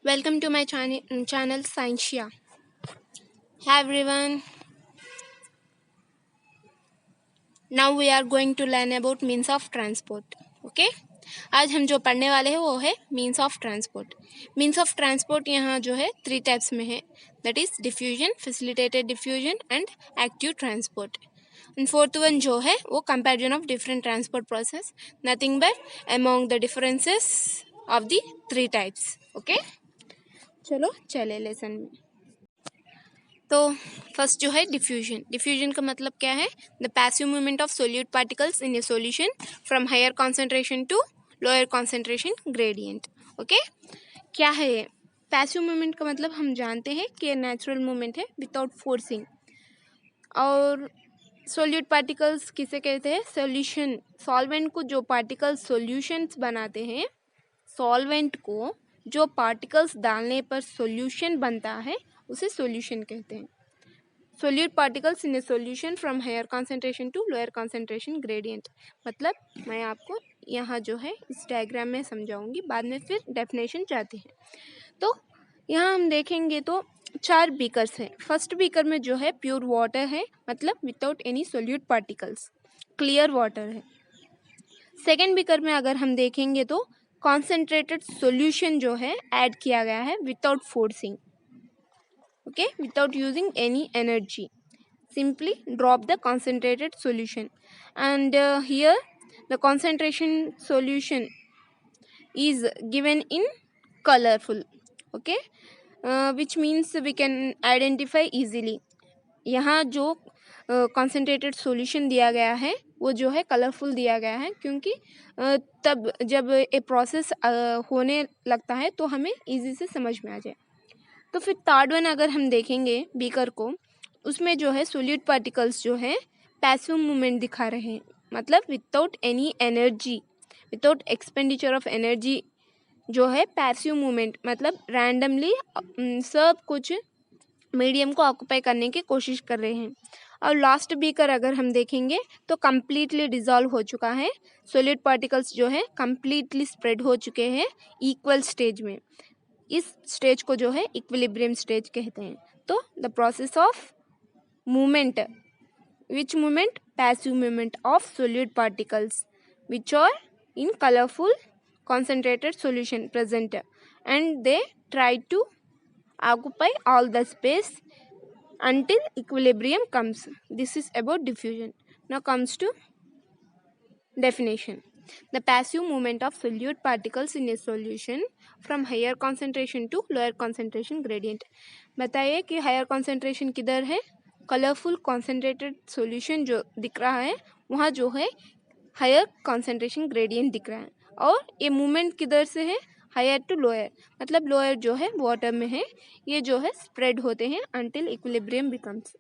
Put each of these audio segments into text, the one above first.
Welcome to my channel Scientia. Hi everyone. Now we are going to learn about means of transport. Okay? आज हम जो पढ़ने वाले हैं वो है means of transport. Means of transport यहाँ जो है 3 टाइप्स में है, that is diffusion, facilitated diffusion and active transport. And fourth one जो है वो comparison of different transport process, nothing but among the differences of the 3 types. Okay, चलो चले लेसन में. तो फर्स्ट जो है डिफ्यूजन. डिफ्यूजन का मतलब क्या है? The passive movement of solute particles in a solution from higher concentration to lower concentration gradient. Okay, क्या है ये? पैसिव मूवमेंट का मतलब हम जानते हैं कि नेचुरल मूवमेंट है विदाउट फोर्सिंग. और सोल्यूट पार्टिकल्स किसे कहते हैं? सॉल्यूशन, सॉल्वेंट को जो पार्टिकल्स सॉल्यूशंस बनाते हैं, सॉल्वेंट को जो पार्टिकल्स डालने पर सॉल्यूशन बनता है उसे सॉल्यूशन कहते हैं. Solute particles in a solution from higher concentration to lower concentration gradient. मतलब मैं आपको यहाँ जो है इस डायग्राम में समझाऊंगी, बाद में फिर डेफिनेशन चाहते हैं. तो यहाँ हम देखेंगे तो 4 बीकर्स हैं. फर्स्ट बीकर में जो है प्योर वाटर है, मतलब without any solute particles, clear water है. सेकेंड बीकर में अगर हम देखेंगे तो कॉन्सेंट्रेटेड सॉल्यूशन जो है ऐड किया गया है without forcing. Okay, without using any energy, simply drop the concentrated solution. And here the concentration solution is given in colorful. Okay, which means we can identify easily. यहाँ जो concentrated solution दिया गया है वो जो है कलरफुल दिया गया है, क्योंकि तब जब ए प्रोसेस होने लगता है तो हमें इजी से समझ में आ जाए. तो फिर थर्ड वन अगर हम देखेंगे बीकर को, उसमें जो है सोल्यूट पार्टिकल्स जो है पैसिव मूवमेंट दिखा रहे हैं, मतलब without any energy, without expenditure of energy जो है पैसिव मूवमेंट, मतलब रैंडमली सब कुछ मीडियम को ऑक्यूपाई करने की कोशिश कर रहे हैं. और लास्ट बीकर अगर हम देखेंगे तो कम्प्लीटली डिजॉल्व हो चुका है. सोलिड पार्टिकल्स जो है कम्प्लीटली स्प्रेड हो चुके हैं इक्वल स्टेज में. इस स्टेज को जो है इक्विलिब्रियम स्टेज कहते हैं. तो the process of movement, which movement? Passive movement of solid particles which are in colourful concentrated solution present, and they try to occupy all the space until equilibrium comes. This is about diffusion. Now comes to definition. The passive movement of solute particles in a solution from higher concentration to lower concentration gradient. बताइए कि higher concentration किधर है? Colourful concentrated solution जो दिख रहा है वहाँ जो है हायर कॉन्सेंट्रेशन ग्रेडियंट दिख रहा है. और ये मूवमेंट किधर से है? हायर टू लोअर, मतलब लोअर जो है वाटर में है, ये जो है स्प्रेड होते हैं अंटिल इक्विलिब्रियम बिकम्स.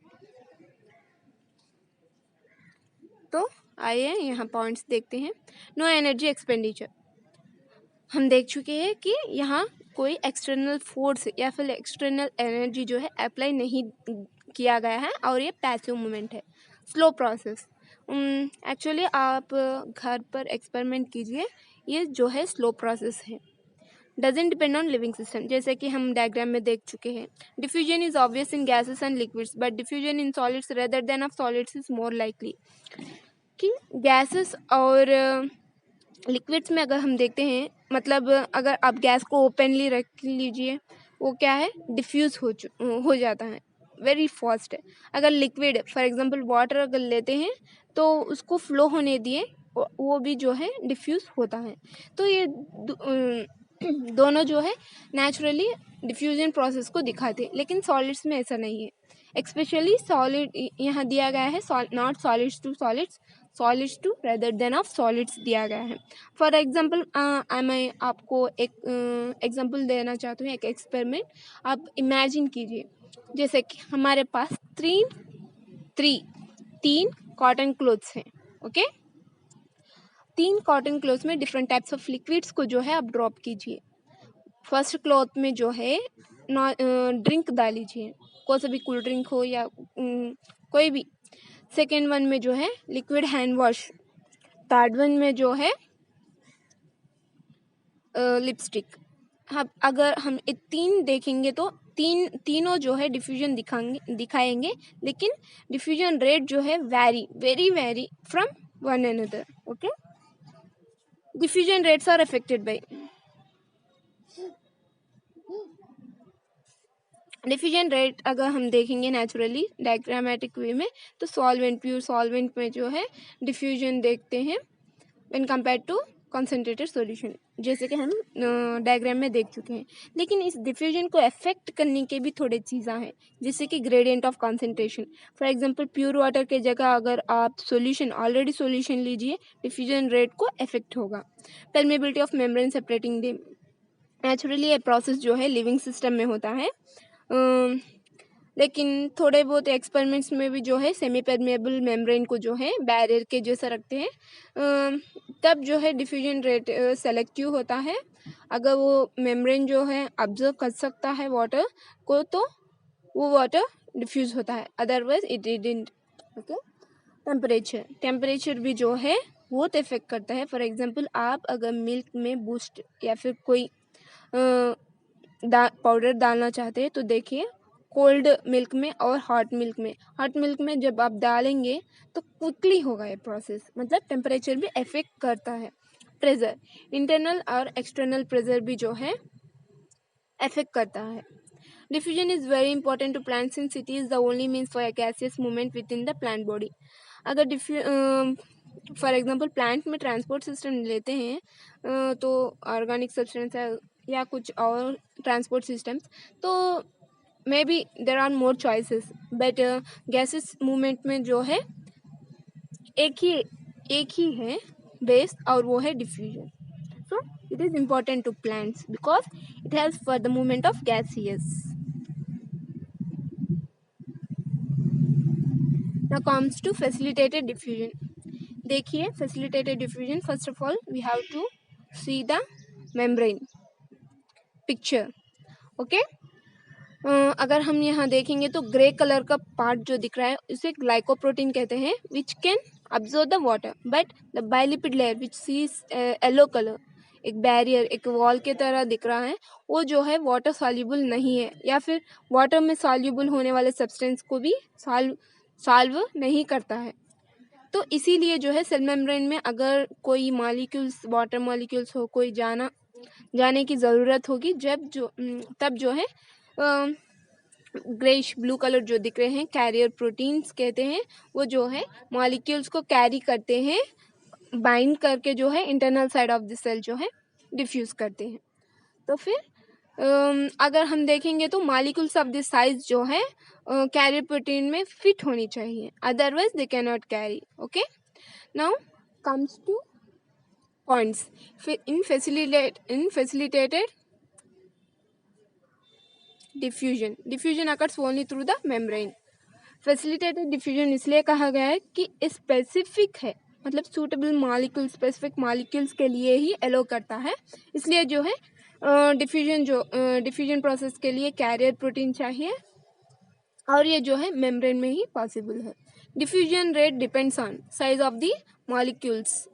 तो आइए यहाँ पॉइंट्स देखते हैं. No energy expenditure. हम देख चुके हैं कि यहाँ कोई एक्सटर्नल फोर्स या फिर एक्सटर्नल एनर्जी जो है अप्लाई नहीं किया गया है और ये पैसिव मूवमेंट है. Slow process. एक्चुअली आप घर पर एक्सपेरिमेंट कीजिए, ये जो है स्लो प्रोसेस है. Doesn't depend on living system, जैसे कि हम डायग्राम में देख चुके हैं. Diffusion is obvious in gases and liquids, but diffusion in solids rather than of solids is more likely. कि गैसेस और लिक्विड्स में अगर हम देखते हैं, मतलब अगर आप गैस को ओपनली रख लीजिए, वो क्या है? डिफ्यूज़ हो जाता है वेरी फास्ट. अगर लिक्विड फॉर एग्जांपल वाटर अगर लेते हैं तो उसको फ्लो होने दिए, वो भी जो है डिफ्यूज़ होता है. तो ये दोनों जो है नेचुरली डिफ्यूजन प्रोसेस को दिखाते हैं, लेकिन सॉलिड्स में ऐसा नहीं है. एक्सपेशली सॉलिड यहाँ दिया गया है, not solids to solids, solids to rather than of solids दिया गया है. फॉर एग्जांपल मैं आपको एक एग्जांपल देना चाहती हूँ, एक एक्सपेरिमेंट. आप इमेजिन कीजिए जैसे कि हमारे पास तीन कॉटन क्लोथ्स हैं. ओके, 3 कॉटन क्लोथ्स में डिफरेंट टाइप्स ऑफ लिक्विड्स को जो है आप ड्रॉप कीजिए. फर्स्ट क्लॉथ में जो है ड्रिंक डालीजिए, कोई सा भी कूल ड्रिंक हो या कोई भी. सेकेंड वन में जो है liquid hand wash. Third one में जो है लिपस्टिक. अगर हम ये तीन देखेंगे तो तीनों जो है डिफ्यूजन दिखाएंगे, लेकिन डिफ्यूजन रेट जो है vary from one another. Okay, diffusion rates are affected by diffusion rate. अगर हम देखेंगे नेचुरली डायग्रामेटिक वे में, तो प्योर सॉल्वेंट में जो है डिफ्यूजन देखते हैं when compare to concentrated solution, जैसे कि हम डायग्राम में देख चुके हैं. लेकिन इस डिफ्यूजन को अफेक्ट करने के भी थोड़े चीज़ें हैं, जैसे कि gradient of concentration. For example pure water के जगह अगर आप ऑलरेडी सॉल्यूशन लीजिए, डिफ्यूजन रेट को अफेक्ट होगा. Permeability of membrane separating them. Naturally ये प्रोसेस जो है लिविंग सिस्टम में होता है, लेकिन थोड़े बहुत एक्सपेरिमेंट्स में भी जो है सेमी परमेबल मेम्ब्रेन को जो है बैरियर के जैसा रखते हैं. तब जो है डिफ्यूजन रेट सेलेक्टिव होता है. अगर वो मेम्ब्रेन जो है ऑब्जर्व कर सकता है वाटर को, तो वो वाटर डिफ्यूज होता है, otherwise it didn't. Okay, temperature भी जो है बहुत इफेक्ट करता है. फॉर एग्जांपल आप अगर मिल्क में बूस्ट या फिर कोई पाउडर डालना चाहते हैं, तो देखिए कोल्ड मिल्क में और हॉट मिल्क में जब आप डालेंगे तो क्विकली होगा ये प्रोसेस. मतलब टेम्परेचर भी इफेक्ट करता है. प्रेशर, इंटरनल और एक्सटर्नल प्रेशर भी जो है इफेक्ट करता है. Diffusion is very important to plant since it is the only means for gaseous movement within the plant body. अगर फॉर एग्जांपल प्लांट में ट्रांसपोर्ट सिस्टम लेते हैं, तो ऑर्गेनिक सब्सटेंस या कुछ और transport systems, so maybe there are more choices, but gases movement में जो है एक ही है बेस, और वो है diffusion. So it is important to plants because it helps for the movement of gaseous. Now comes to facilitated diffusion. देखिए facilitated diffusion, first of all we have to see the membrane picture. Okay, अगर हम यहाँ देखेंगे तो grey colour का part जो दिख रहा है उसे ग्लाइकोप्रोटीन कहते हैं, which can absorb the water. But the bilipid layer which sees yellow colour, एक बैरियर, एक वॉल के तरह दिख रहा है, वो जो है वाटर सॉल्युबल नहीं है, या फिर वाटर में सॉल्युबल होने वाले सब्सटेंस को भी सॉल्व नहीं करता है. तो इसीलिए जो है सेल मेम्ब्रेन में अगर कोई मॉलिक्यूल्स, वाटर मॉलिक्यूल्स हो, कोई जाने की ज़रूरत होगी, तब जो है ग्रेइश ब्लू कलर जो दिख रहे हैं कैरियर प्रोटीन्स कहते हैं, वो जो है मॉलिक्यूल्स को कैरी करते हैं, बाइंड करके जो है internal side of the cell जो है डिफ्यूज करते हैं. तो फिर अगर हम देखेंगे तो मॉलिक्यूल्स ऑफ दिस साइज जो है कैरियर प्रोटीन में फिट होनी चाहिए, otherwise they can not carry. Okay, now comes two points in facilitated diffusion occurs only through the membrane. Facilitated diffusion इसलिए कहा गया है कि स्पेसिफिक है, मतलब सूटेबल मॉलिक्यूल स्पेसिफिक मॉलिक्यूल्स के लिए ही एलो करता है. इसलिए जो है डिफ्यूजन प्रोसेस के लिए कैरियर प्रोटीन चाहिए, और ये जो है मेम्ब्रेन में ही पॉसिबल है. Diffusion rate depends on size of the molecules.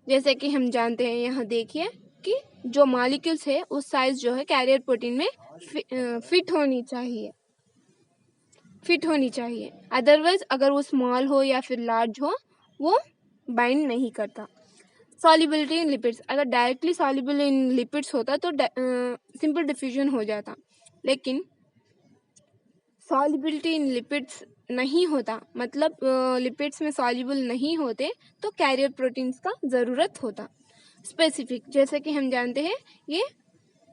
जैसे कि हम जानते हैं, यहाँ देखिए कि जो मॉलिक्यूल्स है उस साइज जो है कैरियर प्रोटीन में फिट होनी चाहिए, अदरवाइज अगर वो स्मॉल हो या फिर लार्ज हो, वो बाइंड नहीं करता. सॉल्युबिलिटी इन लिपिड्स, अगर डायरेक्टली सॉल्युबल इन लिपिड्स होता तो सिंपल डिफ्यूजन हो जाता, लेकिन सॉल्युबिलिटी इन लिपिड्स नहीं होता, मतलब लिपिड्स में सॉल्युबल नहीं होते, तो कैरियर प्रोटीन्स का ज़रूरत होता स्पेसिफिक. जैसे कि हम जानते हैं ये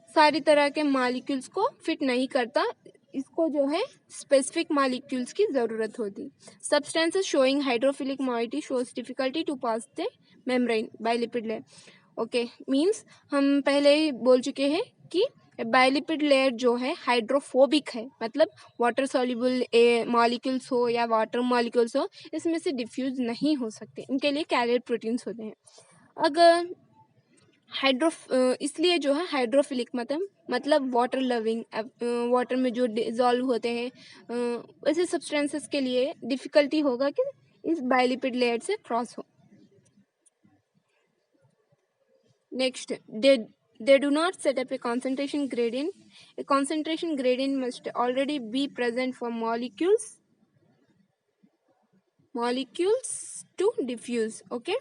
सारी तरह के मॉलिक्यूल्स को फिट नहीं करता, इसको जो है स्पेसिफिक मॉलिक्यूल्स की ज़रूरत होती. Substances showing hydrophilic moiety shows difficulty to pass the membrane by lipid layer. Okay, means हम पहले ही बोल चुके हैं कि बायलिपिड लेयर जो है हाइड्रोफोबिक है, मतलब वाटर सॉल्युबल मॉलिक्यूल्स हो या वाटर मॉलिक्यूल्स हो, इसमें से डिफ्यूज नहीं हो सकते, इनके लिए कैरियर प्रोटीन्स होते हैं. अगर इसलिए जो है हाइड्रोफिलिक मतलब वाटर लविंग, वाटर में जो डिजॉल्व होते हैं, ऐसे सब्सटेंसेस के लिए डिफिकल्टी होगा कि इस बायलिपिड लेयर से क्रॉस हो. Next, they do not set up a concentration gradient. A concentration gradient must already be present for molecules to diffuse. Okay,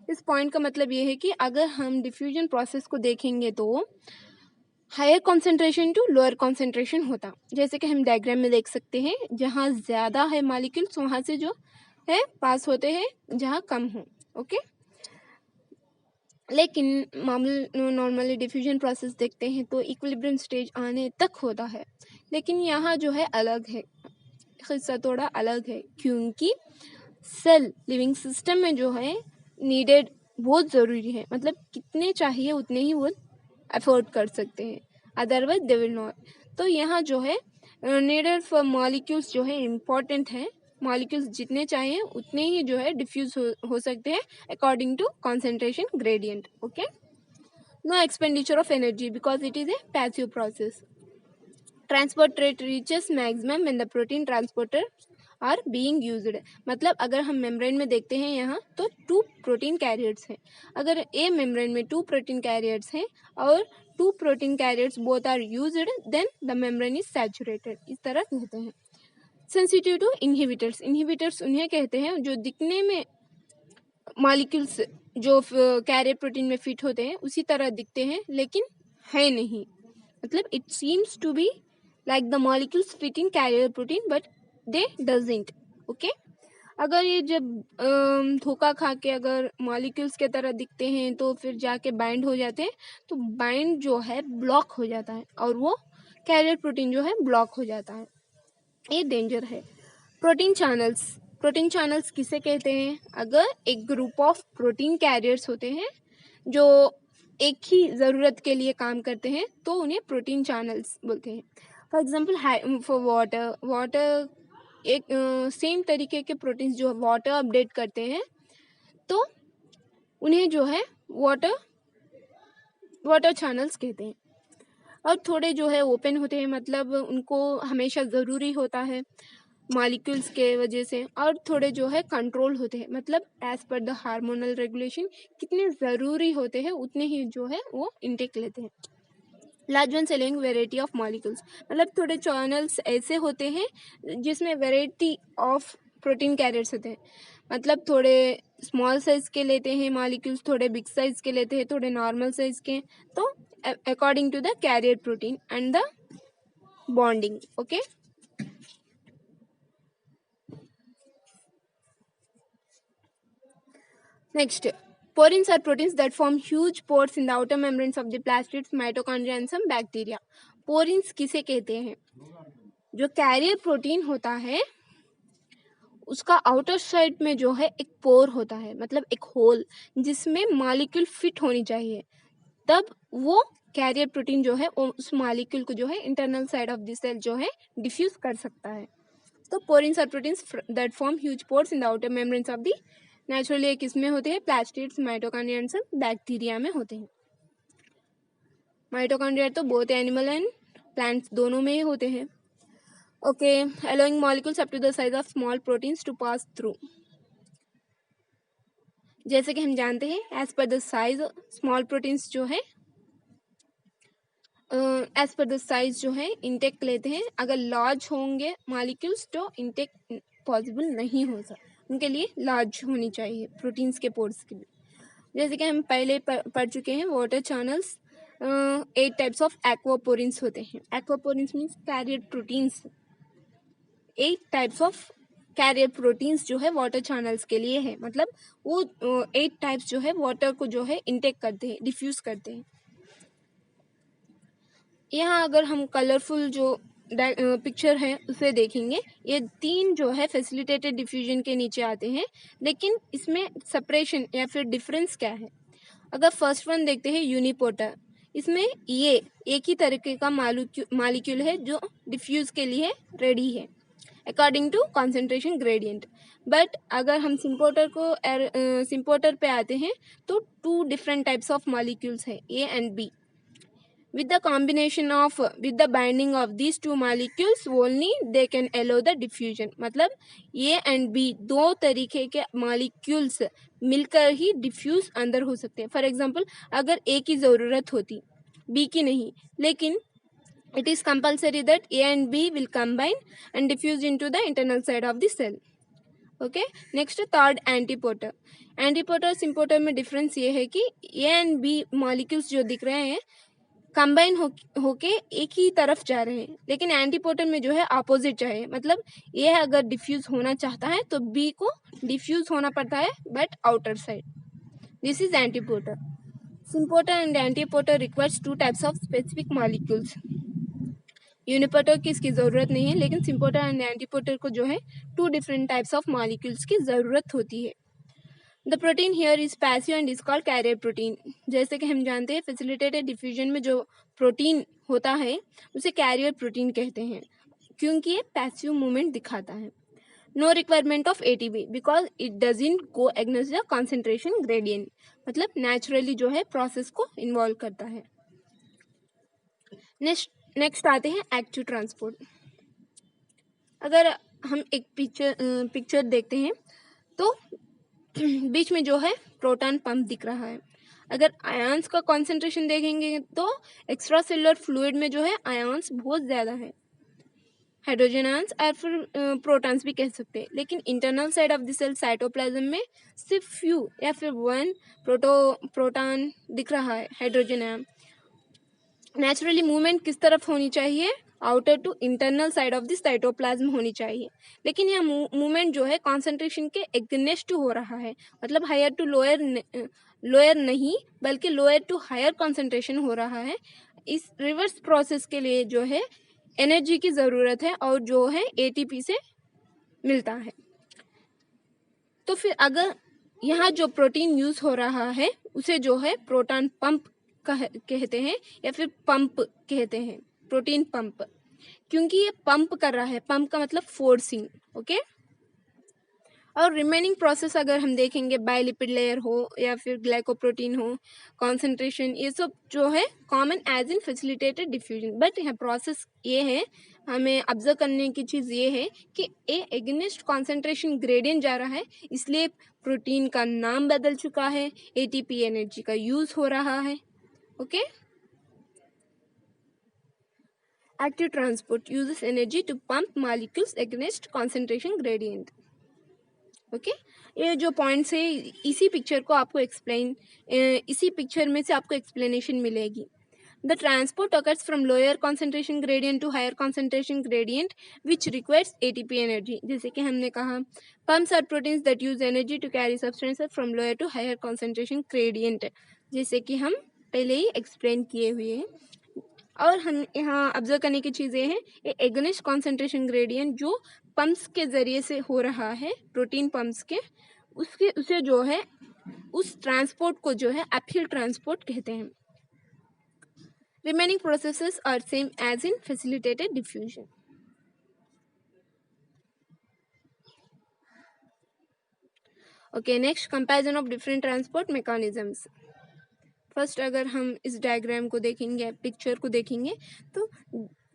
इस पॉइंट का मतलब ये है कि अगर हम डिफ्यूजन प्रोसेस को देखेंगे तो higher concentration to lower concentration होता, जैसे कि हम डायग्राम में देख सकते हैं, जहाँ ज़्यादा है मॉलिक्यूल्स वहाँ से जो है पास होते हैं जहाँ कम हो. ओके, लेकिन नॉर्मली डिफ्यूजन प्रोसेस देखते हैं तो इक्विलिब्रियम स्टेज आने तक होता है, लेकिन यहाँ जो है अलग है, हिस्सा थोड़ा अलग है, क्योंकि सेल लिविंग सिस्टम में जो है नीडेड बहुत ज़रूरी है, मतलब कितने चाहिए उतने ही वो अफोर्ड कर सकते हैं, अदरवाइज दे विल नॉट. तो यहाँ जो है नीडेड फॉर मॉलिक्यूल्स जो है इम्पॉर्टेंट है, मॉलिक्यूल्स जितने चाहिए उतने ही जो है डिफ्यूज हो सकते हैं according to concentration gradient. Okay, no expenditure of energy because it is a passive process. Transport rate reaches maximum when the protein transporter are being used. मतलब अगर हम मेम्ब्रेन में देखते हैं यहाँ तो 2 प्रोटीन कैरियर्स हैं. अगर ए मेम्ब्रेन में 2 प्रोटीन कैरियर्स हैं और 2 protein carriers both are used, then the membrane is saturated, इस तरह कहते हैं. Sensitive to inhibitors. इनहिबिटर्स उन्हें कहते हैं जो दिखने में मॉलिक्यूल्स जो कैरियर प्रोटीन में फिट होते हैं उसी तरह दिखते हैं, लेकिन है नहीं, मतलब it seems to be like the molecules fit in carrier protein but they doesn't. Okay, अगर ये जब धोखा खा के अगर मॉलिक्यूल्स के तरह दिखते हैं तो फिर जाके बाइंड हो जाते हैं, तो बाइंड जो है ब्लॉक हो जाता है और वो कैरियर प्रोटीन जो है ब्लॉक हो जाता है, ये डेंजर है. Protein channels. प्रोटीन चैनल्स किसे कहते हैं? अगर एक ग्रुप ऑफ प्रोटीन कैरियर्स होते हैं जो एक ही ज़रूरत के लिए काम करते हैं तो उन्हें प्रोटीन चैनल्स बोलते हैं. फॉर एग्जांपल फॉर वाटर एक सेम तरीके के प्रोटीन्स जो वाटर अपडेट करते हैं तो उन्हें जो है वाटर चैनल्स कहते हैं. और थोड़े जो है ओपन होते हैं, मतलब उनको हमेशा ज़रूरी होता है मॉलिक्यूल्स के वजह से, और थोड़े जो है कंट्रोल होते हैं, मतलब as per the hormonal regulation कितने ज़रूरी होते हैं उतने ही जो है वो इनटेक लेते हैं. Large one selling variety of molecules. मतलब थोड़े चैनल्स ऐसे होते हैं जिसमें वेराइटी ऑफ प्रोटीन कैरियर्स होते हैं, मतलब थोड़े स्मॉल साइज के लेते हैं मॉलिक्यूल्स, थोड़े बिग साइज के लेते हैं, थोड़े नॉर्मल साइज के, तो according to the carrier protein and the bonding. Okay, next, porins are proteins that form huge pores in the outer membranes of the plastids, mitochondria and some bacteria. porins किसे कहते हैं? जो carrier protein होता है उसका outer side में जो है एक पोर होता है, मतलब एक होल जिसमें मॉलिक्यूल फिट होनी चाहिए, तब वो कैरियर प्रोटीन जो है उस मॉलिक्यूल को जो है internal side of the cell जो है डिफ्यूज कर सकता है. तो porins are proteins that form huge pores in the outer membranes of the naturally. एक इसमें होते हैं प्लास्टिड्स, माइटोकॉन्ड्रिया एंड सब बैक्टीरिया में होते हैं. माइटोकॉन्ड्रिया तो बोथ एनिमल एंड प्लांट्स दोनों में ही होते हैं. Okay, allowing molecules up to the size of small proteins to pass through. जैसे कि हम जानते हैं as per the size small proteins जो है एज पर द साइज जो है इंटेक लेते हैं. अगर लार्ज होंगे मॉलिक्यूल्स तो इंटेक पॉसिबल नहीं हो सकता, उनके लिए लार्ज होनी चाहिए प्रोटीन्स के पोर्स के लिए. जैसे कि हम पहले पढ़ चुके हैं water channels 8 types of aquaporins होते हैं. Aquaporins means carrier proteins. 8 types of carrier proteins जो है वाटर चैनल्स के लिए है, मतलब वो 8 टाइप्स जो है वाटर को जो है इंटेक करते हैं, डिफ्यूज करते हैं. यहाँ अगर हम कलरफुल जो पिक्चर है उसे देखेंगे, ये 3 जो है फैसिलिटेटेड डिफ्यूजन के नीचे आते हैं, लेकिन इसमें सेपरेशन या फिर डिफरेंस क्या है? अगर फर्स्ट वन देखते हैं यूनिपोर्टर, इसमें ये एक ही तरीके का मॉलिक्यूल है जो डिफ्यूज के लिए रेडी है according to concentration gradient. But अगर हम सिम्पोर्टर पे आते हैं तो 2 डिफरेंट टाइप्स ऑफ मॉलिक्यूल्स है, A and B. with the combination of with the binding of these two molecules only they can allow the diffusion. मतलब A and B दो तरीके के molecules मिलकर ही diffuse अंदर हो सकते हैं. For example, अगर A की ज़रूरत होती B की नहीं, लेकिन it is compulsory that A and B will combine and diffuse into the internal side of the cell. Okay. Next third antiporter. Antiporter symporter में डिफरेंस ये है कि ए एंड बी मॉलिक्यूल्स जो दिख रहे हैं कंबाइन होके एक ही तरफ जा रहे हैं, लेकिन एंटीपोटर में जो है अपोजिट चाहिए. मतलब ए अगर डिफ्यूज होना चाहता है तो बी को डिफ्यूज होना पड़ता है but outer side. This is antiporter. Symporter and antiporter requires two types of specific molecules. Uniporter की इसकी ज़रूरत नहीं है, लेकिन सिम्पोटर एंड एंटीपोटर को जो है two different types of molecules की ज़रूरत होती है. The protein here is passive and is called carrier protein. जैसे कि हम जानते हैं फैसिलिटेटेड डिफ्यूजन में जो प्रोटीन होता है उसे कैरियर प्रोटीन कहते हैं, क्योंकि ये पैसिव मूवमेंट दिखाता है. No requirement of ATP because it doesn't go against the concentration gradient. मतलब नेचुरली जो है प्रोसेस को इन्वॉल्व करता है. नेक्स्ट आते हैं एक्टिव ट्रांसपोर्ट. अगर हम एक पिक्चर देखते हैं तो बीच में जो है प्रोटॉन पंप दिख रहा है. अगर आयंस का कॉन्सेंट्रेशन देखेंगे तो एक्स्ट्रा सेलुलर फ्लूइड में जो है आयंस बहुत ज़्यादा है, हाइड्रोजन आयंस और फिर प्रोटॉन्स भी कह सकते हैं. लेकिन internal side of the cell cytoplasm में सिर्फ फ्यू या फिर वन प्रोटॉन दिख रहा है, हाइड्रोजन आयन. नेचुरली मूवमेंट किस तरफ होनी चाहिए? Outer to internal side of the cytoplasm होनी चाहिए. लेकिन यह मूवमेंट जो है कॉन्सेंट्रेशन के एग्नेस्ट हो रहा है. मतलब हायर टू लोअर नहीं बल्कि लोअर टू हायर कॉन्सेंट्रेशन हो रहा है. इस रिवर्स प्रोसेस के लिए जो है एनर्जी की ज़रूरत है और जो है एटीपी से मिलता है. तो फिर अगर यहाँ जो प्रोटीन यूज़ हो रहा है उसे जो है प्रोटॉन पंप कहते हैं या फिर पंप कहते हैं, प्रोटीन पंप, क्योंकि ये पंप कर रहा है. पंप का मतलब फोर्सिंग. ओके. और रिमेनिंग प्रोसेस अगर हम देखेंगे बायोलिपिड लेयर हो या फिर ग्लाइकोप्रोटीन हो, कॉन्सेंट्रेशन, ये सब जो है common as in facilitated diffusion. But यह प्रोसेस ये है, हमें ऑब्जर्व करने की चीज़ ये है कि ए एगेनिस्ट कॉन्सेंट्रेशन ग्रेडियंट जा रहा है, इसलिए प्रोटीन का नाम बदल चुका है, एटीपी एनर्जी का यूज़ हो रहा है. Okay. Active transport uses energy to pump molecules against concentration gradient. Okay. ये जो पॉइंट्स है इसी पिक्चर को आपको इसी पिक्चर में से आपको एक्सप्लेनेशन मिलेगी. The transport occurs from lower concentration gradient to higher concentration gradient which requires ATP energy. जैसे कि हमने कहा pumps are proteins that use energy to carry substances from lower to higher concentration gradient, जैसे कि हम पहले ही explain किए हुए हैं. और हम यहाँ ऑब्जर्व करने की चीज़ ये है, ये एगनिस्ट कॉन्सेंट्रेशन ग्रेडियंट जो पंप्स के ज़रिए से हो रहा है, प्रोटीन पंप्स के, उसे जो है उस ट्रांसपोर्ट को जो है अपहिल ट्रांसपोर्ट कहते हैं. Remaining processes are same as in facilitated diffusion. Okay. Next comparison of different transport mechanisms. First अगर हम इस डायग्राम को देखेंगे, पिक्चर को देखेंगे, तो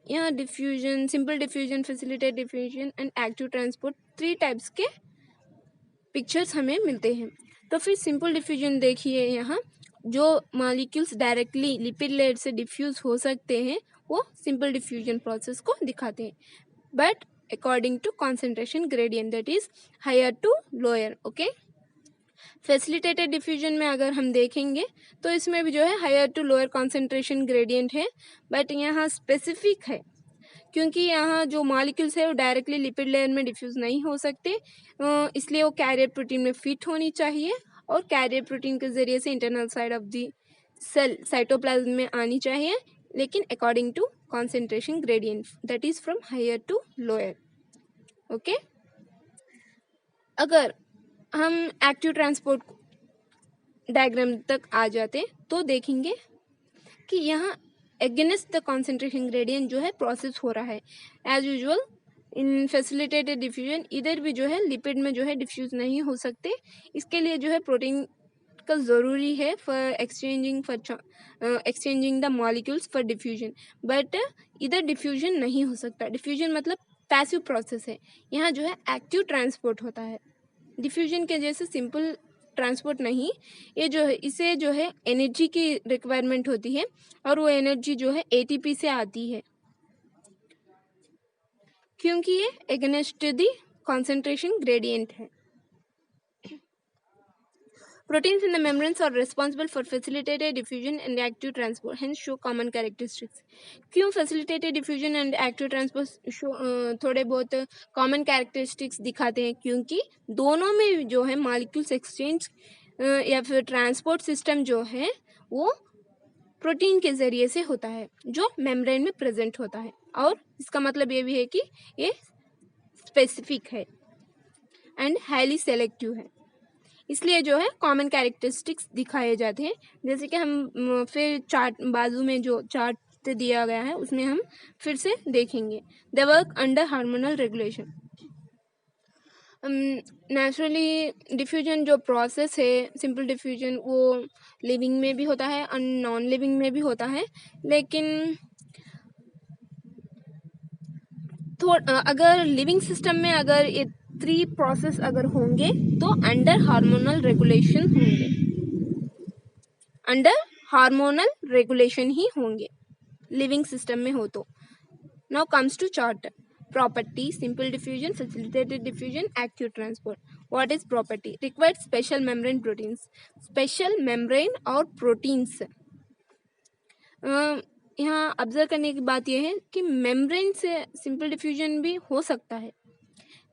यहाँ diffusion, simple diffusion, facilitated diffusion and active transport, 3 types के पिक्चर्स हमें मिलते हैं. तो फिर सिंपल डिफ्यूजन देखिए, यहाँ जो मॉलिक्यूल्स डायरेक्टली लिपिड लेयर से डिफ्यूज हो सकते हैं वो सिंपल डिफ्यूजन प्रोसेस को दिखाते हैं, but according to concentration gradient, that is higher to lower. Okay. Facilitated diffusion में अगर हम देखेंगे तो इसमें भी जो है higher to lower concentration gradient है, बट यहाँ स्पेसिफिक है क्योंकि यहाँ जो मॉलिक्यूल्स है वो डायरेक्टली लिपिड लेयर में डिफ्यूज नहीं हो सकते, इसलिए वो कैरियर प्रोटीन में फिट होनी चाहिए और कैरियर प्रोटीन के जरिए से internal side of the cell cytoplasm में आनी चाहिए, लेकिन according to concentration gradient, that is from higher to lower. Okay. अगर हम एक्टिव ट्रांसपोर्ट डायग्राम तक आ जाते तो देखेंगे कि यहाँ अगेंस्ट द कॉन्सेंट्रेशन ग्रेडियंट जो है प्रोसेस हो रहा है. एज यूजुअल इन फैसिलिटेटेड डिफ्यूजन इधर भी जो है लिपिड में जो है डिफ्यूज नहीं हो सकते, इसके लिए जो है प्रोटीन पार्टिकल ज़रूरी है for exchanging the molecules for diffusion, but इधर डिफ्यूजन नहीं हो सकता। डिफ्यूजन मतलब पैसिव प्रोसेस है, यहाँ जो है एक्टिव ट्रांसपोर्ट होता है। डिफ्यूजन के जैसे सिंपल ट्रांसपोर्ट नहीं, ये जो है इसे जो है एनर्जी की रिक्वायरमेंट होती है और वो एनर्जी जो है एटीपी से आती है, क्योंकि ये अगेंस्ट द कॉन्सेंट्रेशन ग्रेडियंट है। Proteins in the membranes are responsible for facilitated diffusion and active transport, hence show common characteristics. क्यों facilitated diffusion and active transport show थोड़े बहुत common characteristics दिखाते हैं? क्योंकि दोनों में जो है molecules exchange या फिर ट्रांसपोर्ट सिस्टम जो है वो प्रोटीन के ज़रिए से होता है जो मेम्ब्रेन में प्रेजेंट होता है, और इसका मतलब ये भी है कि ये स्पेसिफिक है एंड हाईली सेलेक्टिव है, इसलिए जो है कॉमन कैरेक्टरिस्टिक्स दिखाए जाते हैं। जैसे कि हम फिर चार्ट बाजू में जो चार्ट दिया गया है उसमें हम फिर से देखेंगे। The work under hormonal regulation. Naturally diffusion जो प्रोसेस है, सिंपल डिफ्यूजन, वो लिविंग में भी होता है और नॉन लिविंग में भी होता है, लेकिन अगर लिविंग सिस्टम में अगर ये 3 प्रोसेस अगर होंगे तो अंडर हार्मोनल रेगुलेशन होंगे, अंडर हार्मोनल रेगुलेशन ही होंगे लिविंग सिस्टम में हो तो। Now comes to chart property, simple diffusion, facilitated diffusion, active transport. What is property? Required special membrane proteins, special membrane और प्रोटीन्स। यहाँ ऑब्जर्व करने की बात यह है कि मेम्ब्रेन से सिंपल डिफ्यूजन भी हो सकता है,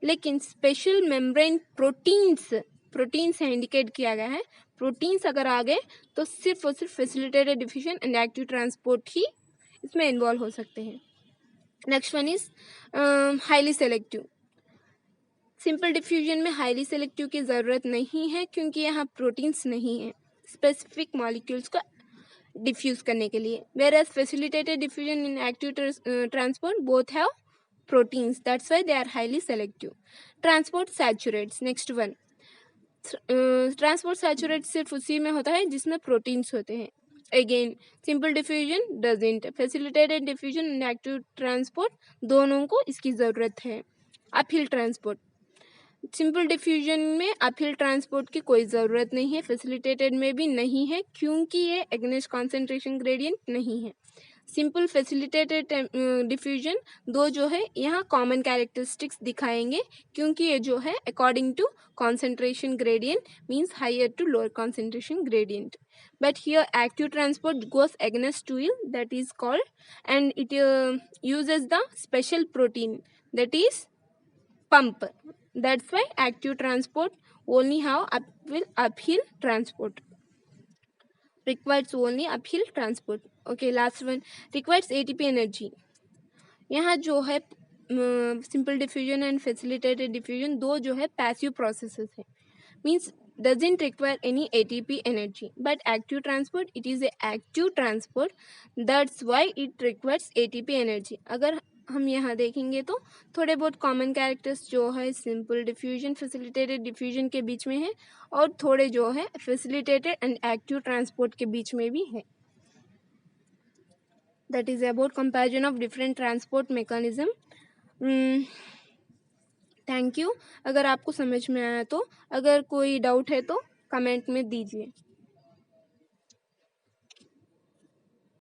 लेकिन स्पेशल मेम्ब्रेन प्रोटीन्स है इंडिकेट किया गया है। प्रोटीन्स अगर आ गए तो सिर्फ और सिर्फ facilitated diffusion and active transport ही इसमें इन्वॉल्व हो सकते हैं। Next one is highly selective. Simple diffusion में हाईली सेलेक्टिव की ज़रूरत नहीं है क्योंकि यहाँ प्रोटीन्स नहीं है स्पेसिफिक मॉलिक्यूल्स को डिफ्यूज करने के लिए, whereas facilitated diffusion in active transport both have proteins, that's why they are highly selective. Transport saturates. Next one, transport saturate सिर्फ उसी में होता है जिसमें प्रोटीन्स होते हैं। Again simple diffusion doesn't, facilitated diffusion and active transport दोनों को इसकी ज़रूरत है। अपहिल ट्रांसपोर्ट, सिंपल डिफ्यूजन में अपहिल ट्रांसपोर्ट की कोई ज़रूरत नहीं है, फैसिलिटेटेड में भी नहीं है क्योंकि ये अगेंस्ट कॉन्सेंट्रेशन ग्रेडियंट नहीं है। सिंपल फैसिलिटेटेड डिफ्यूजन दो जो है यहाँ कॉमन कैरेक्टरिस्टिक्स दिखाएंगे क्योंकि ये जो है according to concentration gradient means higher to lower concentration gradient, but here active transport goes against to it, that is called, and it uses the special protein that is pump, that's why active transport only have uphill transport, requires only uphill transport. Okay, last one, requires ATP energy. यहाँ जो है simple diffusion and facilitated diffusion दो जो है passive processes है, means doesn't require any ATP energy, but active transport, it is a active transport, that's why it requires ATP energy. अगर हम यहाँ देखेंगे तो थोड़े बहुत कॉमन कैरेक्टर्स जो है सिंपल डिफ्यूजन फैसिलिटेटेड डिफ्यूजन के बीच में है और थोड़े जो है फैसिलिटेटेड एंड एक्टिव ट्रांसपोर्ट के बीच में भी है। That is about comparison of different transport mechanism. Thank you. अगर आपको समझ में आया तो, अगर कोई डाउट है तो कमेंट में दीजिए।